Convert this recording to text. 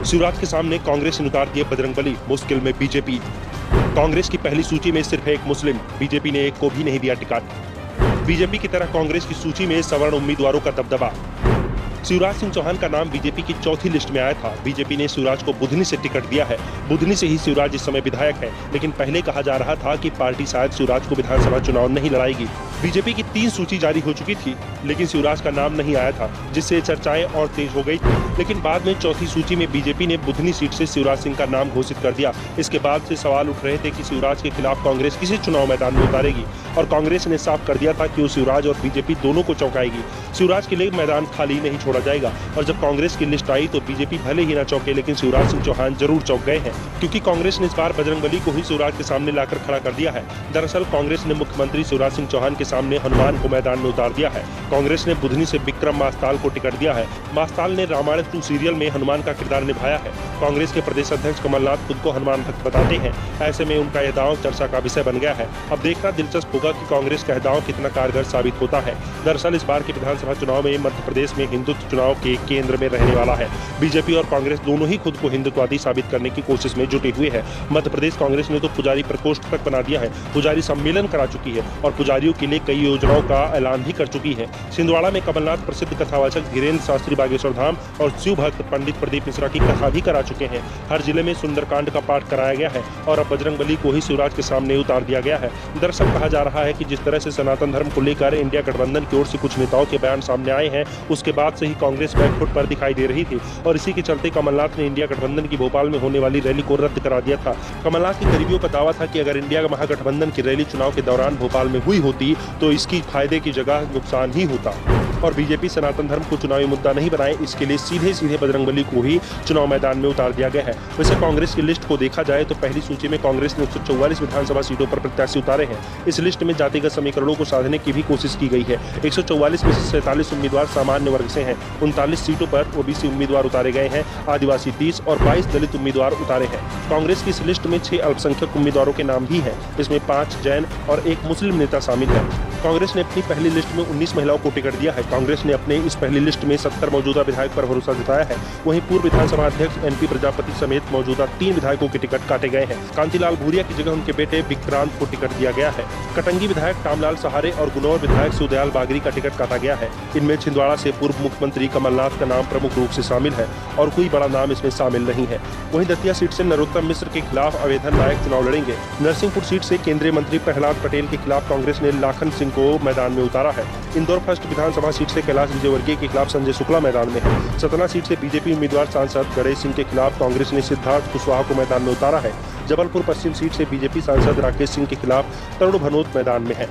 शिवराज के सामने कांग्रेस ने उतार दिए बजरंगबली, मुश्किल में बीजेपी। कांग्रेस की पहली सूची में सिर्फ एक मुस्लिम, बीजेपी ने एक को भी नहीं दिया टिकट। बीजेपी की तरह कांग्रेस की सूची में सवर्ण उम्मीदवारों का दबदबा। शिवराज सिंह चौहान का नाम बीजेपी की चौथी लिस्ट में आया था। बीजेपी ने शिवराज को बुधनी से टिकट दिया है। बुधनी से ही शिवराज इस समय विधायक है, लेकिन पहले कहा जा रहा था कि पार्टी शायद शिवराज को विधानसभा चुनाव नहीं लड़ाएगी। बीजेपी की 3 सूची जारी हो चुकी थी, लेकिन शिवराज का नाम नहीं आया था, जिससे चर्चाएं और तेज हो गई थी। लेकिन बाद में चौथी सूची में बीजेपी ने बुधनी सीट से शिवराज सिंह का नाम घोषित कर दिया। इसके बाद से सवाल उठ रहे थे कि शिवराज के खिलाफ कांग्रेस किसे चुनाव मैदान में उतारेगी, और कांग्रेस ने साफ कर दिया था कि वो शिवराज और बीजेपी दोनों को चौंकाएगी। शिवराज के लिए मैदान खाली नहीं छोड़ा जाएगा, और जब कांग्रेस की लिस्ट आई तो बीजेपी भले ही न चौंके, लेकिन शिवराज सिंह चौहान जरूर चौंक गए हैं, क्योंकि कांग्रेस ने इस बार बजरंगबली को ही शिवराज के सामने लाकर खड़ा कर दिया है। दरअसल कांग्रेस ने मुख्यमंत्री शिवराज सिंह चौहान के सामने हनुमान को मैदान में उतार दिया है। कांग्रेस ने बुधनी से विक्रम मास्ताल को टिकट दिया है। मास्ताल ने रामायण 2 सीरियल में हनुमान का किरदार निभाया है। कांग्रेस के प्रदेश अध्यक्ष कमलनाथ खुद को हनुमान भक्त बताते हैं। ऐसे में उनका यह दांव चर्चा का विषय बन गया है। अब देखना दिलचस्प होगा कि कांग्रेस का यह दांव कितना कारगर साबित होता है। दरअसल इस बार के विधानसभा चुनाव में मध्य प्रदेश में हिंदुत्व चुनाव के केंद्र में रहने वाला है। बीजेपी और कांग्रेस दोनों ही खुद को हिंदुत्ववादी साबित करने की कोशिश में जुटी हुई है। मध्य प्रदेश कांग्रेस ने तो पुजारी प्रकोष्ठ तक बना दिया है, पुजारी सम्मेलन करा चुकी है और पुजारियों के लिए कई योजनाओं का ऐलान भी कर चुकी है। छिंदवाड़ा में कमलनाथ प्रसिद्ध कथावाचक धीरेन्द्र शास्त्री बागेश्वर धाम और शिव भक्त पंडित प्रदीप मिश्रा की कथा भी करा चुके हैं। हर जिले में सुंदरकांड का पाठ कराया गया है और अब बजरंगबली को ही शिवराज के सामने उतार दिया गया है। दरअसल कहा जा रहा है कि जिस तरह से सनातन धर्म को लेकर इंडिया गठबंधन की ओर से कुछ नेताओं के बयान सामने आए हैं, उसके बाद से ही कांग्रेस बैकफुट पर दिखाई दे रही थी, और इसी के चलते कमलनाथ ने इंडिया गठबंधन की भोपाल में होने वाली रैली को रद्द करा दिया था। कमलनाथ के करीबियों का दावा था कि अगर इंडिया महागठबंधन की रैली चुनाव के दौरान भोपाल में हुई होती तो इसकी फायदे की जगह नुकसान ही होता, और बीजेपी सनातन धर्म को चुनावी मुद्दा नहीं बनाए, इसके लिए सीधे बजरंगबली को ही चुनाव मैदान में उतार दिया गया है। वैसे कांग्रेस की लिस्ट को देखा जाए तो पहली सूची में कांग्रेस ने 144 विधानसभा सीटों पर प्रत्याशी उतारे हैं। इस लिस्ट में जातिगत समीकरणों को साधने की भी कोशिश की गई है। 144 में से 47 उम्मीदवार सामान्य वर्ग से हैं। 39 सीटों पर ओबीसी उम्मीदवार उतारे गए हैं, आदिवासी 30 और 22 दलित उम्मीदवार उतारे हैं। कांग्रेस की इस लिस्ट में 6 अल्पसंख्यक उम्मीदवारों के नाम भी हैं। इसमें 5 जैन और 1 मुस्लिम नेता शामिल है। कांग्रेस ने अपनी पहली लिस्ट में 19 महिलाओं को टिकट दिया है। कांग्रेस ने अपने इस पहली लिस्ट में 70 मौजूदा विधायक पर भरोसा जताया है। वहीं पूर्व विधानसभा अध्यक्ष एनपी प्रजापति समेत मौजूदा 3 विधायकों के टिकट काटे गए हैं। कांतिलाल भूरिया की जगह उनके बेटे विक्रांत को टिकट दिया गया है। कटंगी विधायक कामलाल सहारे और गुनौर विधायक सुदयाल बागरी का टिकट काटा गया है। इनमें छिंदवाड़ा से पूर्व मुख्यमंत्री कमलनाथ का नाम प्रमुख रूप से शामिल है और कोई बड़ा नाम इसमें शामिल नहीं है। वहीं दतिया सीट से नरोत्तम मिश्र के खिलाफ अवेधन नायक चुनाव लड़ेंगे। नरसिंहपुर सीट से केंद्रीय मंत्री प्रहलाद पटेल के खिलाफ कांग्रेस ने लाखन सिंह को मैदान में उतारा है। इंदौर फर्स्ट विधानसभा सीट से कैलाश विजयवर्गीय के खिलाफ संजय शुक्ला मैदान में है। सतना सीट से बीजेपी उम्मीदवार सांसद गणेश सिंह के खिलाफ कांग्रेस ने सिद्धार्थ कुशवाहा को मैदान में उतारा है। जबलपुर पश्चिम सीट से बीजेपी सांसद राकेश सिंह के खिलाफ तरुण भनोत मैदान में है।